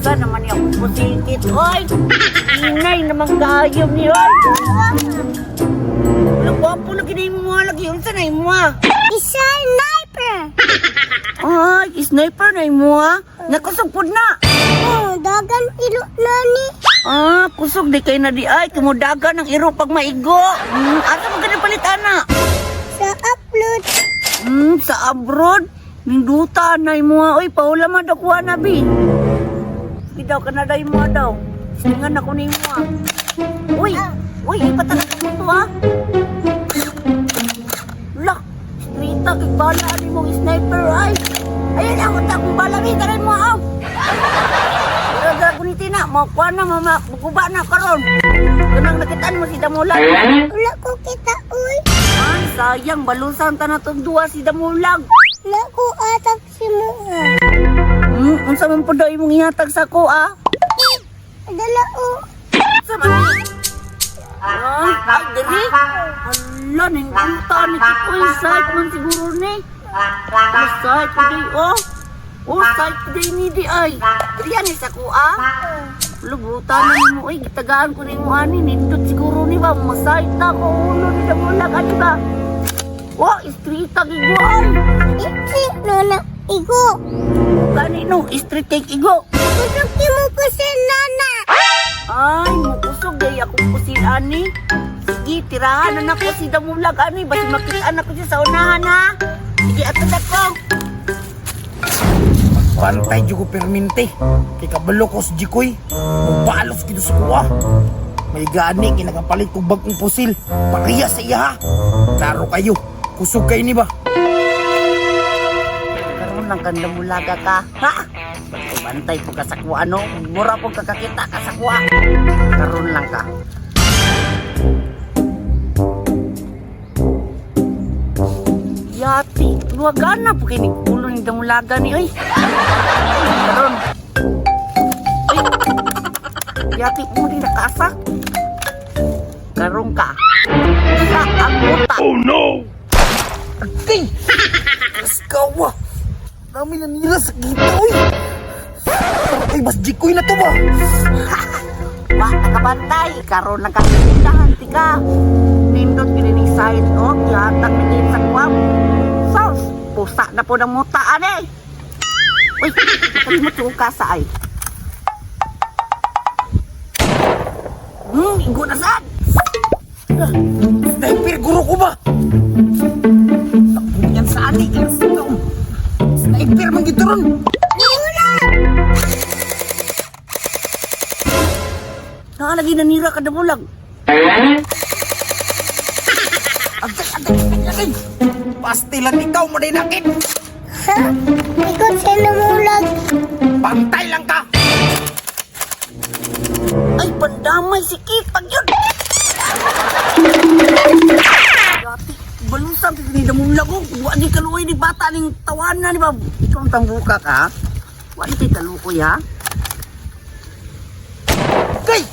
Daga naman yung pusilkit, oy! Inay naman gayom ni oy! Nagwapo na kinay mo lagi, yung sanay mo Isa sniper. Ay, sniper na mo nakusog po na! Dagan ilo nani. Kusog di kayo na di ay, kumudaga ng iro pag maigo. Asa mo ganun palit, ana? Sa upload. Sa abroad? Ninduta na mo, oy, paula madakuha na, bi. Sige daw, kanaday mo daw. Singan ako ni mo, Uy, ipatalag mo to, Lak, strita, kigbala, ani mong sniper, ay. Ayun, ako takong balami, tarin mo, Gaga guniti na, makuha na, makuba na karon. Ganang nakitaan mo si Damulag. Wala ko kita, uy. Ay, sayang, balusan ta na itong duwa si Damulag. Wala ko atak si Mua. Unsa man po daw imong ihatag sa ko, Dala o. Sa man? Ay, dali. Hala, nindunta ni Kipoy. Site man siguro ni. Site today, site today ni di ay. Dali ni sa ko, Lubutan na ni mo, gitagaan ko ni mo, nindot siguro ni ba. Masite na ko, ulo ni Damulag, ani ba? Street tag igo, ay. Iti, nana, igo. Kanino, street cake igo. Kusuki mo ko si nana. Ay, mukusog day akong pusil, ani. Sige, tirahan na ko si Damulag, ani. Basi makitaan ako siya sa unahan, ha. Sige, atad ako. Pantay dyan ko perminte. Kay kabalo ko si Jikoy. Mabalos kito sa kuwa. May gani, kinagapalit ko bagong pusil. Pariya sa iya, ha. Klaro kayo. Kusog kayo ni ba? Karoon lang kang Damulaga ka, ha? Bantay po ka sa kuwa, no? Mura po kakakita ka sa kuwa. Karoon lang ka. Yati, luwagan na po kayo ulo ni Damulaga ni, ay. Karoon. Ay. Yati, mo din nakasak. Karoon ka. Sa ang utak. Oh no! Agay! Kaskawa! Dami na nila sa kita, uy! Ay, mas Jikoy na to ba? Bata ka bantay, karoon lang kakitahan, tika. Nindot kininig side, kihatag na kayo sa kwam. Sos, pusa na po ng mutaan, eh. Uy, nakalimot yung kasa, ay. Igo na saan? Sniper, guro ko ba? Takbo yan sa adik, ang sitong. Sniper, magituron! Nakalagi na nira ka Damulag. Agay! Pastilan ikaw, madinakit! Ha? Ikot si Namulag. Pantay lang ka! Ay, pandamay si Kitag yun. Dati, balusan ni Damulag ko. Huwag ni kaluoy ni bata ning tawanan, di ba? Ikaw ang tangbuka ka. Huwag ni kaluoy, ha? Kay!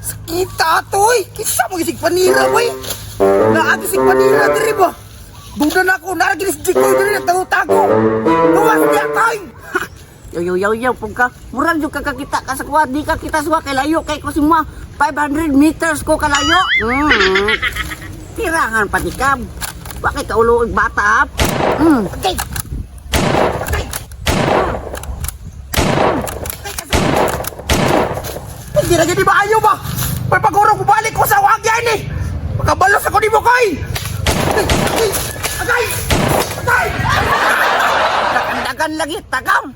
Sakita to, eh! Kisa mo gisig panira, boy! Naagisig panira, diri ba? Duda na ako, naragilis Jikoy diri na tago-tago! Luwas niya, tay! Yaw, pagka murag yung kakakita ka sa kuwa, di ka kita suwa kay layo, kay ko si mga 500 meters ko kalayo. Tirangan pati ka. Bakit ka ulo bata, hap? Okay! Hindi na gani ba ayaw ba? May pagurong balik ko sa wagyan eh! Pagkabalos ako ni mo, Koy! Agay! Dagan lagi, tagam!